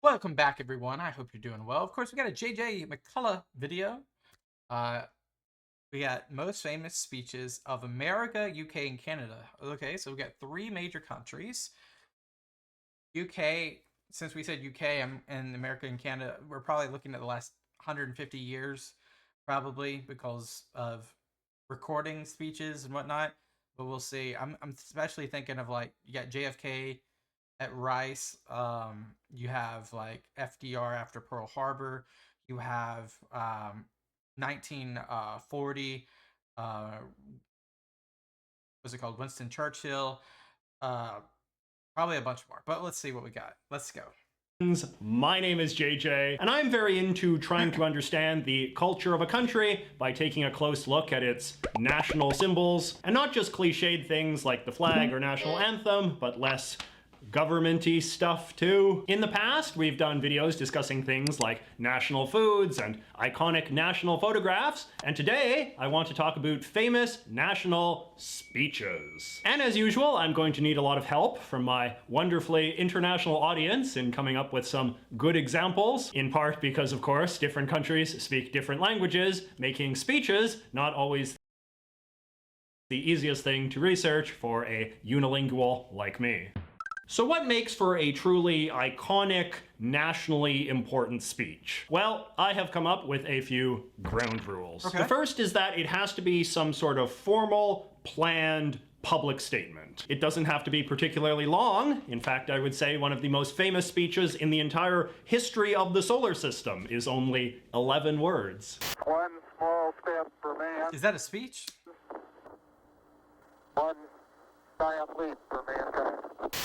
Welcome back, everyone. I hope you're doing well. Of course, we got a JJ McCullough video. We got most famous speeches of America, UK, and Canada. Okay, so we got three major countries. UK, since we said UK and America and Canada, we're probably looking at the last 150 years, probably because of recording speeches and whatnot. But we'll see. I'm especially thinking of, like, you got JFK at Rice, you have like FDR after Pearl Harbor, you have 1940, what's it called, Winston Churchill, probably a bunch more, but let's see what we got. Let's go. My name is JJ, and I'm very into trying to understand the culture of a country by taking a close look at its national symbols, and not just cliched things like the flag or national anthem, but less government-y stuff too. In the past, we've done videos discussing things like national foods and iconic national photographs, and today I want to talk about famous national speeches. And as usual, I'm going to need a lot of help from my wonderfully international audience in coming up with some good examples, in part because, of course, different countries speak different languages, making speeches not always the easiest thing to research for a unilingual like me. So what makes for a truly iconic, nationally important speech? Well, I have come up with a few ground rules. Okay. The first is that it has to be some sort of formal, planned, public statement. It doesn't have to be particularly long. In fact, I would say one of the most famous speeches in the entire history of the solar system is only 11 words. One small step for man. Is that a speech? One giant leap for mankind.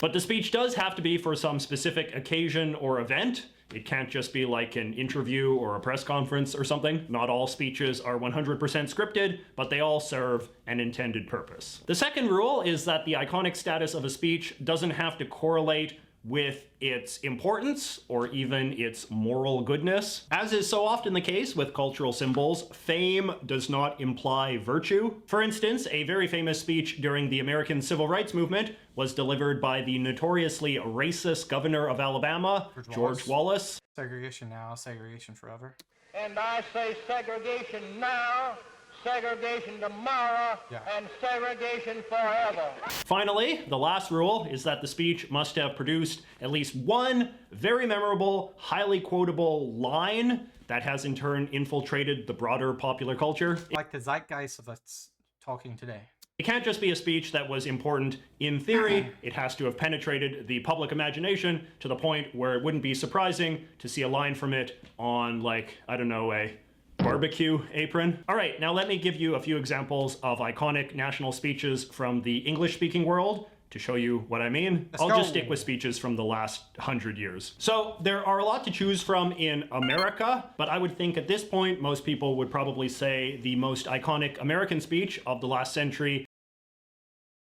But the speech does have to be for some specific occasion or event. It can't just be like an interview or a press conference or something. Not all speeches are 100% scripted, but they all serve an intended purpose. The second rule is that the iconic status of a speech doesn't have to correlate with its importance or even its moral goodness. As is so often the case with cultural symbols, fame does not imply virtue. For instance, a very famous speech during the American Civil Rights Movement was delivered by the notoriously racist governor of Alabama, George Wallace. Segregation now, segregation forever. And I say segregation now, segregation tomorrow, and segregation forever. Finally, the last rule is that the speech must have produced at least one very memorable, highly quotable line that has in turn infiltrated the broader popular culture. Like the zeitgeist of us talking today. It can't just be a speech that was important in theory. It has to have penetrated the public imagination to the point where it wouldn't be surprising to see a line from it on, like, I don't know, a barbecue apron. All right, now let me give you a few examples of iconic national speeches from the English-speaking world to show you what I mean. I'll just stick with speeches from the last 100 years. So there are a lot to choose from in America, but I would think at this point, most people would probably say the most iconic American speech of the last century.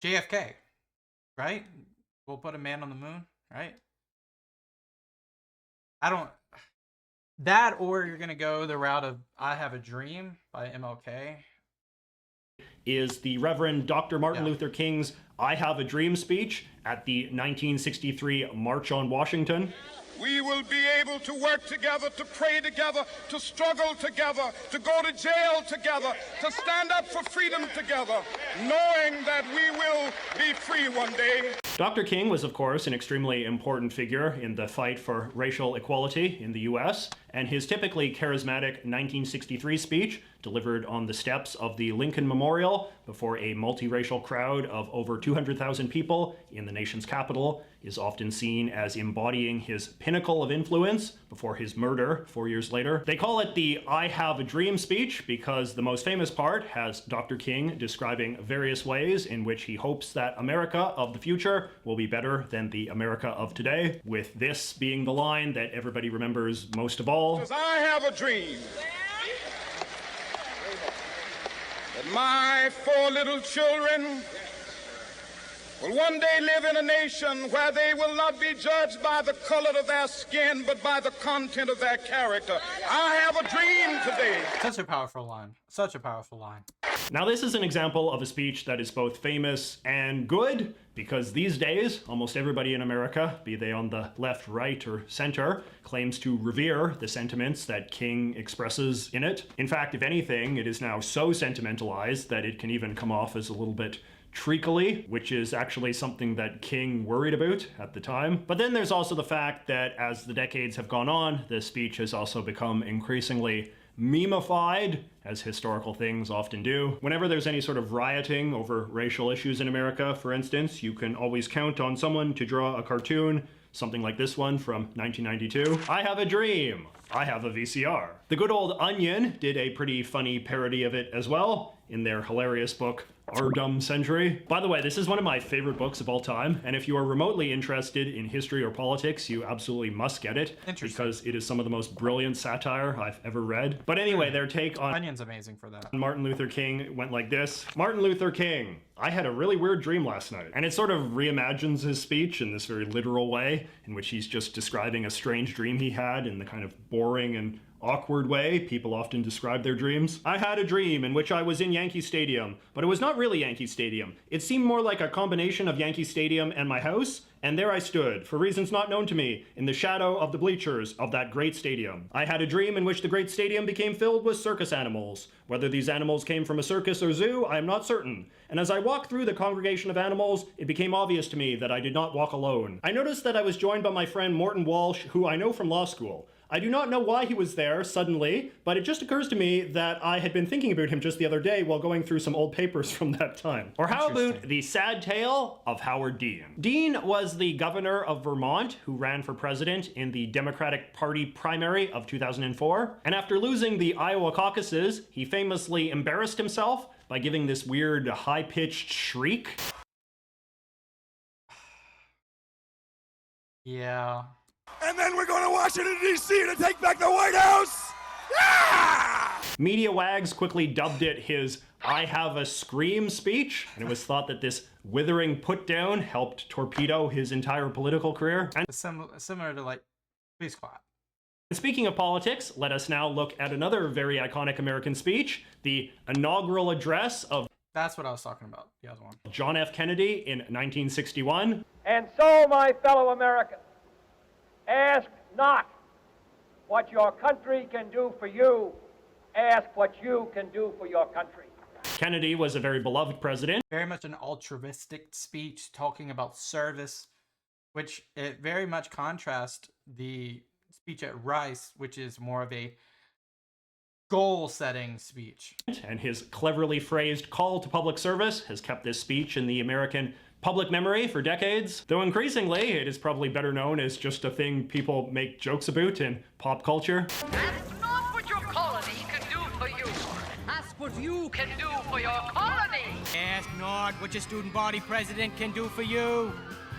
JFK, right? We'll put a man on the moon, right? That, or you're gonna go the route of I Have a Dream by MLK. Is the Reverend Dr. Martin Luther King's I Have a Dream speech at the 1963 March on Washington. We will be able to work together, to pray together, to struggle together, to go to jail together, to stand up for freedom together, knowing that we will be free one day. Dr. King was, of course, an extremely important figure in the fight for racial equality in the US, and his typically charismatic 1963 speech, delivered on the steps of the Lincoln Memorial before a multiracial crowd of over 200,000 people in the nation's capital, is often seen as embodying his pinnacle of influence before his murder 4 years later. They call it the I Have a Dream speech because the most famous part has Dr. King describing various ways in which he hopes that America of the future will be better than the America of today, with this being the line that everybody remembers most of all. Because I have a dream that my 4 little children will one day live in a nation where they will not be judged by the color of their skin, but by the content of their character. I have a dream today. Such a powerful line. Such a powerful line. Now, this is an example of a speech that is both famous and good, because these days, almost everybody in America, be they on the left, right, or center, claims to revere the sentiments that King expresses in it. In fact, if anything, it is now so sentimentalized that it can even come off as a little bit treacly, which is actually something that King worried about at the time. But then there's also the fact that as the decades have gone on, the speech has also become increasingly memified, as historical things often do. Whenever there's any sort of rioting over racial issues in America, for instance, you can always count on someone to draw a cartoon, something like this one from 1992. I have a dream. I have a VCR. The good old Onion did a pretty funny parody of it as well in their hilarious book, Our Dumb Century. By the way, this is one of my favorite books of all time, and if you are remotely interested in history or politics, you absolutely must get it, because it is some of the most brilliant satire I've ever read. But anyway, their take on Onion's amazing for that. Martin Luther King went like this. Martin Luther King, I had a really weird dream last night. And it sort of reimagines his speech in this very literal way, in which he's just describing a strange dream he had in the kind of boring and awkward way people often describe their dreams. I had a dream in which I was in Yankee Stadium, but it was not really Yankee Stadium. It seemed more like a combination of Yankee Stadium and my house, and there I stood, for reasons not known to me, in the shadow of the bleachers of that great stadium. I had a dream in which the great stadium became filled with circus animals. Whether these animals came from a circus or zoo, I am not certain. And as I walked through the congregation of animals, it became obvious to me that I did not walk alone. I noticed that I was joined by my friend Morton Walsh, who I know from law school. I do not know why he was there suddenly, but it just occurs to me that I had been thinking about him just the other day while going through some old papers from that time. Or how about the sad tale of Howard Dean? Dean was the governor of Vermont who ran for president in the Democratic Party primary of 2004. And after losing the Iowa caucuses, he famously embarrassed himself by giving this weird high-pitched shriek. Yeah. And then we're going to Washington, D.C. to take back the White House! Ah! Media wags quickly dubbed it his I have a scream speech, and it was thought that this withering put-down helped torpedo his entire political career. And Similar to, like, please clap. speaking of politics, let us now look at another very iconic American speech, the inaugural address of That's what I was talking about, the other one. John F. Kennedy in 1961. And so, my fellow Americans, ask not what your country can do for you, ask what you can do for your country. Kennedy was a very beloved president. Very much an altruistic speech talking about service, which it very much contrasts the speech at Rice, which is more of a goal-setting speech. And his cleverly phrased call to public service has kept this speech in the American public memory for decades, though increasingly it is probably better known as just a thing people make jokes about in pop culture. Ask not what your colony can do for you. Ask what you can do for your colony. Ask not what your student body president can do for you.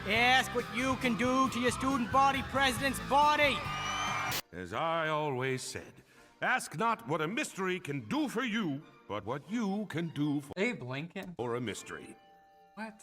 Ask what you can do to your student body president's body. As I always said, ask not what a mystery can do for you, but what you can do Abe Lincoln? for a mystery. What?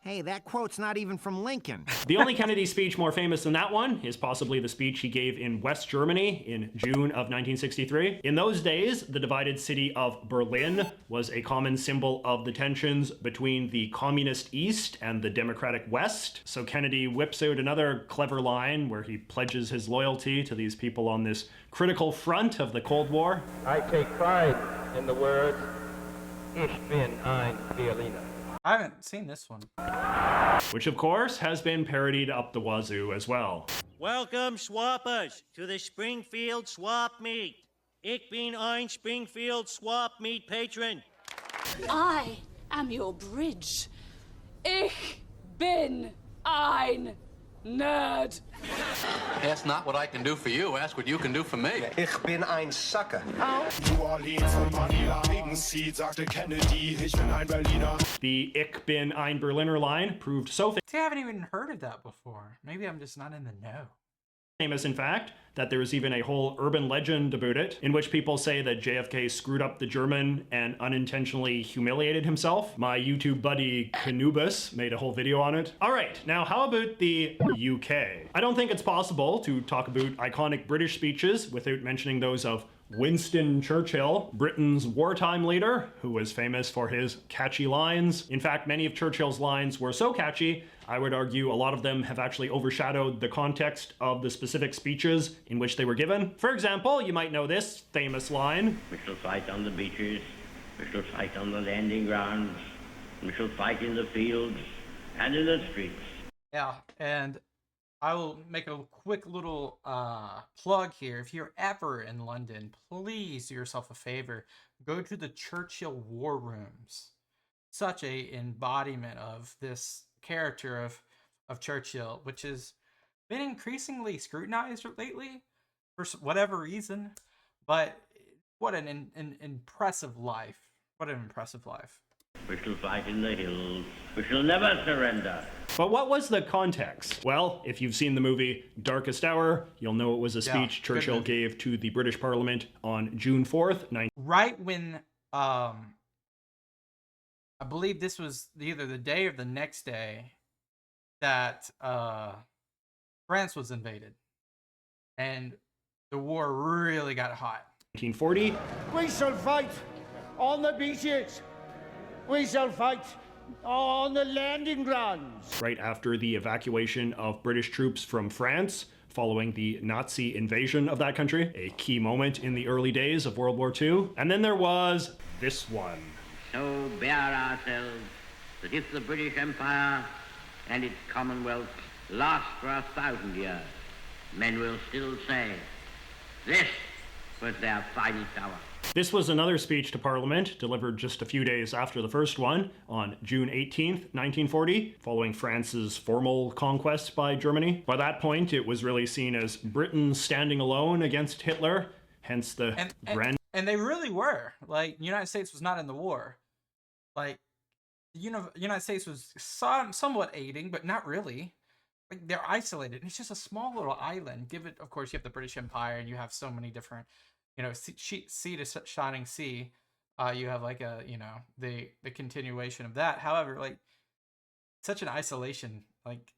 Hey, that quote's not even from Lincoln. The only Kennedy speech more famous than that one is possibly the speech he gave in West Germany in June of 1963. In those days, the divided city of Berlin was a common symbol of the tensions between the communist East and the democratic West. So Kennedy whips out another clever line where he pledges his loyalty to these people on this critical front of the Cold War. I take pride in the words, Ich bin ein Berliner. I haven't seen this one. Which, of course, has been parodied up the wazoo as well. Welcome, swappers, to the Springfield Swap Meet. Ich bin ein Springfield Swap Meet patron. I am your bridge. Ich bin ein Nerd. Ask not what I can do for you, ask what you can do for me. Ich bin ein Sucker. New Orleans und Manila, wegen Seed sagte Kennedy, ich bin ein Berliner. The Ich bin ein Berliner line proved so See, I haven't even heard of that before. Maybe I'm just not in the know. famous, in fact, that there is even a whole urban legend about it, in which people say that JFK screwed up the German and unintentionally humiliated himself. My YouTube buddy Canubus made a whole video on it. All right, now how about the UK? I don't think it's possible to talk about iconic British speeches without mentioning those of Winston Churchill, Britain's wartime leader, who was famous for his catchy lines. In fact, many of Churchill's lines were so catchy, I would argue a lot of them have actually overshadowed the context of the specific speeches in which they were given. For example, you might know this famous line: "We shall fight on the beaches, we shall fight on the landing grounds, we shall fight in the fields and in the streets." Yeah, and I will make a quick little plug here. If you're ever in London, please do yourself a favor. Go to the Churchill War Rooms. Such a embodiment of this character of Churchill, which has been increasingly scrutinized lately for whatever reason. But what an impressive life. What an impressive life. "We shall fight in the hills. We shall never surrender." But what was the context? Well, if you've seen the movie Darkest Hour, you'll know it was a speech Churchill gave to the British Parliament on June 4th, right when, I believe this was either the day or the next day that France was invaded. And the war really got hot. 1940. "We shall fight on the beaches. We shall fight on the landing grounds." Right after the evacuation of British troops from France following the Nazi invasion of that country, a key moment in the early days of World War II. And then there was this one. "So bear ourselves that if the British Empire and its Commonwealth last for 1,000 years, men will still say, this was their finest hour." This was another speech to Parliament, delivered just a few days after the first one, on June 18th, 1940, following France's formal conquest by Germany. By that point, it was really seen as Britain standing alone against Hitler, hence the And they really were. Like, the United States was not in the war. Like, the United States was somewhat aiding, but not really. Like, they're isolated. It's just a small little island. Of course, you have the British Empire, and you have so many different, sea to shining sea. You have like the continuation of that. However, like, such an isolation, like,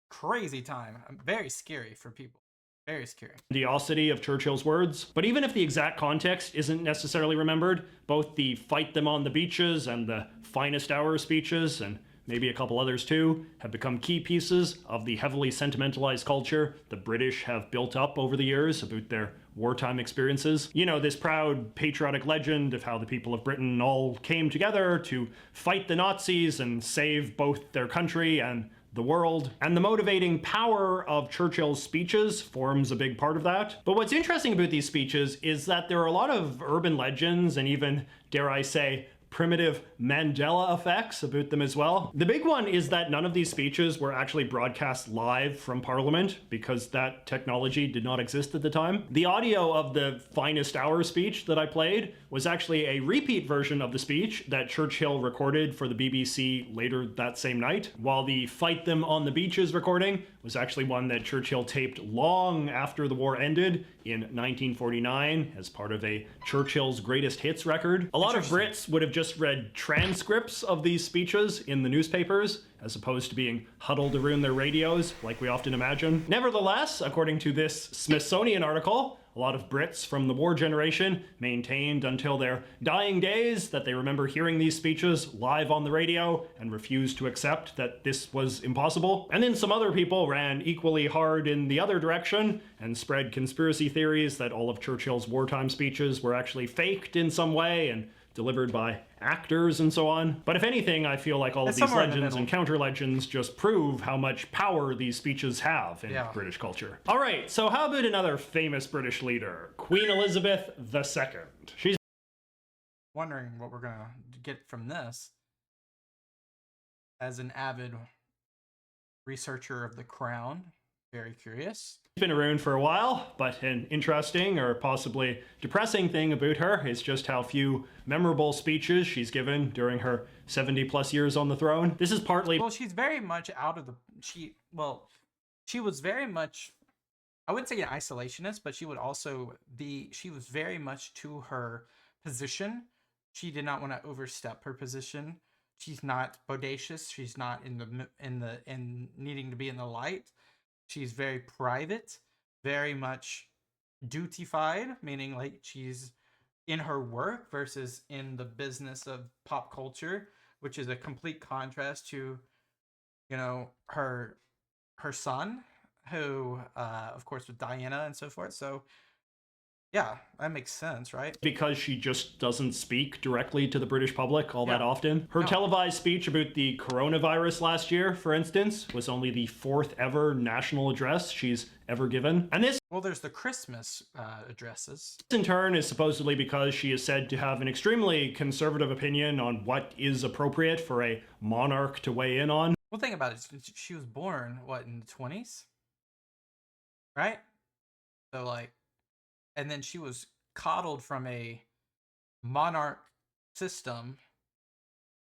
crazy time. Very scary for people. Very scary. Grandiosity of Churchill's words. But even if the exact context isn't necessarily remembered, both the "fight them on the beaches" and the "finest hour" speeches, and maybe a couple others too, have become key pieces of the heavily sentimentalized culture the British have built up over the years about their wartime experiences. You know, this proud patriotic legend of how the people of Britain all came together to fight the Nazis and save both their country and the world. And the motivating power of Churchill's speeches forms a big part of that. But what's interesting about these speeches is that there are a lot of urban legends and even, dare I say, primitive Mandela effects about them as well. The big one is that none of these speeches were actually broadcast live from Parliament because that technology did not exist at the time. The audio of the "finest hour" speech that I played was actually a repeat version of the speech that Churchill recorded for the BBC later that same night, while the "fight them on the beaches" recording was actually one that Churchill taped long after the war ended in 1949 as part of a Churchill's Greatest Hits record. A lot of Brits would have just read transcripts of these speeches in the newspapers, as opposed to being huddled around their radios like we often imagine. Nevertheless, according to this Smithsonian article, a lot of Brits from the war generation maintained until their dying days that they remember hearing these speeches live on the radio and refused to accept that this was impossible. And then some other people ran equally hard in the other direction and spread conspiracy theories that all of Churchill's wartime speeches were actually faked in some way and delivered by actors and so on. But if anything, I feel like all of these legends and counter legends just prove how much power these speeches have in British culture. All right, so how about another famous British leader, Queen Elizabeth II? She's wondering what we're gonna get from this. As an avid researcher of the Crown, very curious. She's been around for a while, but an interesting or possibly depressing thing about her is just how few memorable speeches she's given during her 70+ years on the throne. This is partly... Well, she's very much out of the... She was very much I wouldn't say an isolationist, but she would also she was very much to her position. She did not want to overstep her position. She's not bodacious. She's not in needing to be in the light. She's very private, very much dutified, meaning like she's in her work versus in the business of pop culture, which is a complete contrast to, her son, who, of course, with Diana and so forth. So, yeah, that makes sense, right? Because she just doesn't speak directly to the British public all that often. Her televised speech about the coronavirus last year, for instance, was only the 4th ever national address she's ever given. And this, well, there's the Christmas addresses. in turn, is supposedly because she is said to have an extremely conservative opinion on what is appropriate for a monarch to weigh in on. Well, think about it. She was born, what, in the 20s? Right? So, like, and then she was coddled from a monarch system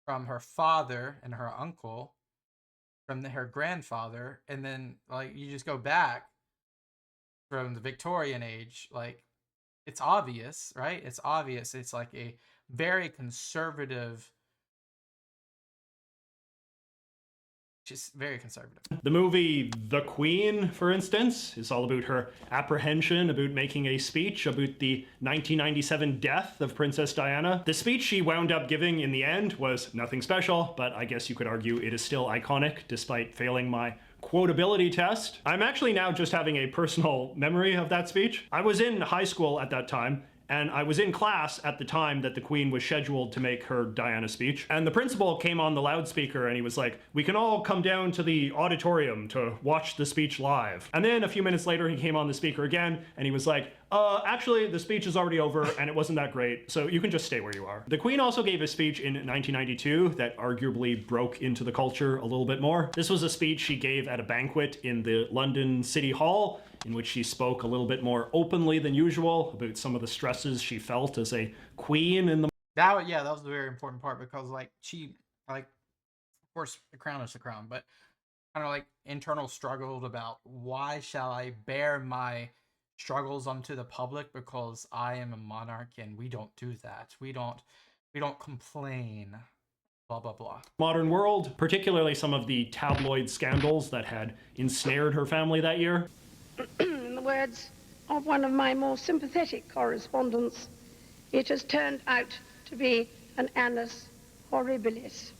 from her father and her uncle, from her grandfather, and then, like, you just go back from the Victorian age, like, it's obvious, right? It's obvious. It's like a very conservative, just very conservative. The movie The Queen, for instance, is all about her apprehension about making a speech about the 1997 death of Princess Diana. The speech she wound up giving in the end was nothing special, but I guess you could argue it is still iconic despite failing my quotability test. I'm actually now just having a personal memory of that speech. I was in high school at that time, and I was in class at the time that the Queen was scheduled to make her Diana speech. And the principal came on the loudspeaker and he was like, "We can all come down to the auditorium to watch the speech live." And then a few minutes later, he came on the speaker again and he was like, actually, the speech is already over and it wasn't that great, so you can just stay where you are. The Queen also gave a speech in 1992 that arguably broke into the culture a little bit more. This was a speech she gave at a banquet in the London City Hall, in which she spoke a little bit more openly than usual about some of the stresses she felt as a queen in the... That was a very important part, because, like, of course, the crown is the crown, but kind of like internal struggled about, why shall I bear my struggles onto the public, because I am a monarch and we don't do that. We don't complain, blah, blah, blah. Modern world, particularly some of the tabloid scandals that had ensnared her family that year. In the words of one of my more sympathetic correspondents, it has turned out to be an annus horribilis.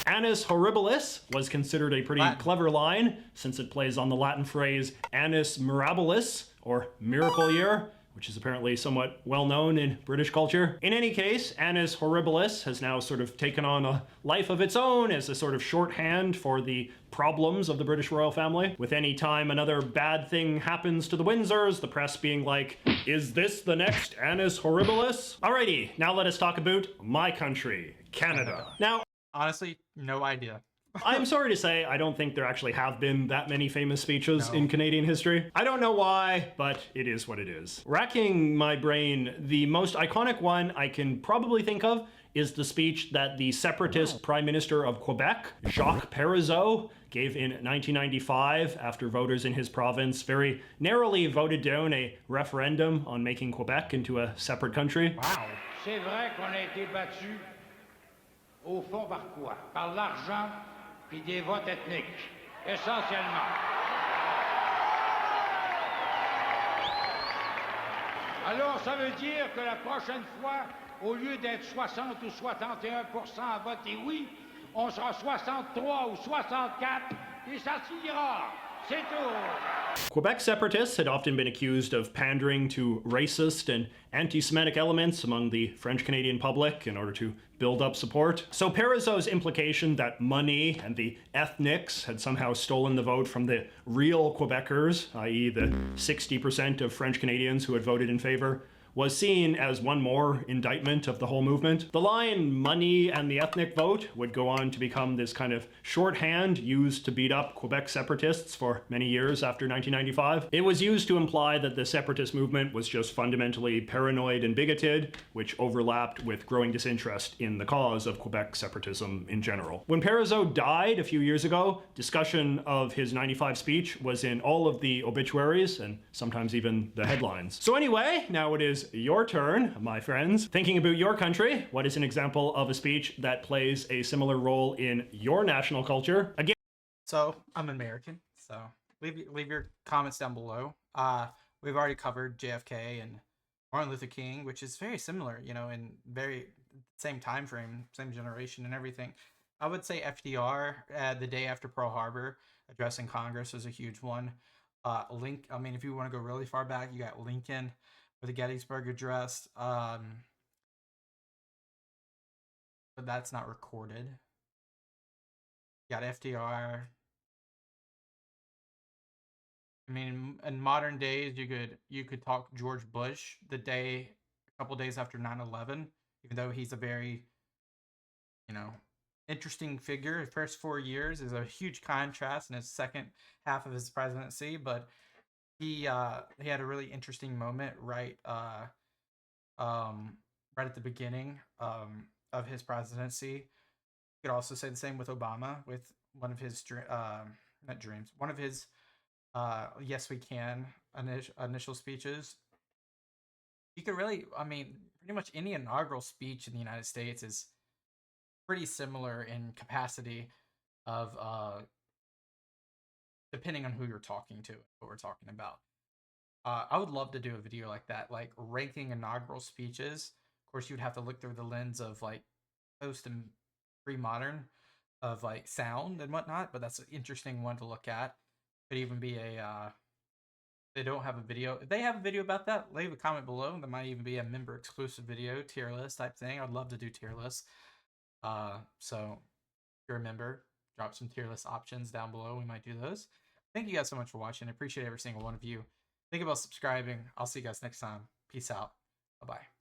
Annus horribilis was considered a pretty clever line, since it plays on the Latin phrase annus mirabilis, or miracle year, which is apparently somewhat well known in British culture. In any case, annus horribilis has now sort of taken on a life of its own as a sort of shorthand for the problems of the British royal family. With any time another bad thing happens to the Windsors, the press being like, "Is this the next annus horribilis?" Alrighty, now let us talk about my country, Canada. Now, honestly, no idea. I'm sorry to say, I don't think there actually have been that many famous speeches in Canadian history. I don't know why, but it is what it is. Racking my brain, the most iconic one I can probably think of is the speech that the separatist Prime Minister of Quebec, Jacques Parizeau, gave in 1995 after voters in his province very narrowly voted down a referendum on making Quebec into a separate country. Wow. C'est vrai qu'on a été battu au fond par quoi? Par l'argent puis des votes ethniques, essentiellement. Alors, ça veut dire que la prochaine fois, au lieu d'être 60 ou 61% à voter oui, on sera 63 ou 64, et ça s'ira. C'est tout. Quebec separatists had often been accused of pandering to racist and anti-Semitic elements among the French-Canadian public in order to build up support. So Parizeau's implication that money and the ethnics had somehow stolen the vote from the real Quebecers, i.e. the 60% of French Canadians who had voted in favor, was seen as one more indictment of the whole movement. The line money and the ethnic vote would go on to become this kind of shorthand used to beat up Quebec separatists for many years after 1995. It was used to imply that the separatist movement was just fundamentally paranoid and bigoted, which overlapped with growing disinterest in the cause of Quebec separatism in general. When Parizeau died a few years ago, discussion of his 95 speech was in all of the obituaries and sometimes even the headlines. So anyway, now it is your turn, my friends. Thinking about your country, what is an example of a speech that plays a similar role in your national culture? Again, so I'm American, so leave your comments down below. We've already covered JFK and Martin Luther King, which is very similar, you know, in very same time frame, same generation and everything. I would say FDR, the day after Pearl Harbor, addressing Congress was a huge one. I mean, if you want to go really far back, you got Lincoln with the Gettysburg Address. But that's not recorded. You got FDR. I mean, in modern days, you could talk George Bush a couple days after 9/11, even though he's a very, you know, interesting figure. His first 4 years is a huge contrast in his second half of his presidency, but he had a really interesting moment right at the beginning of his presidency. You could also say the same with Obama, with one of his one of his yes we can initial speeches. You could really, I mean, pretty much any inaugural speech in the United States is pretty similar in capacity of depending on who you're talking to, what we're talking about. I would love to do a video like that, like ranking inaugural speeches. Of course, you'd have to look through the lens of like post and pre-modern of like sound and whatnot, but that's an interesting one to look at. Could even be a they don't have a video. If they have a video about that, leave a comment below. There might even be a member exclusive video, tier list type thing. I'd love to do tier lists. So if you're a member, drop some tier list options down below. We might do those. Thank you guys so much for watching. I appreciate every single one of you. Think about subscribing. I'll see you guys next time. Peace out. Bye-bye.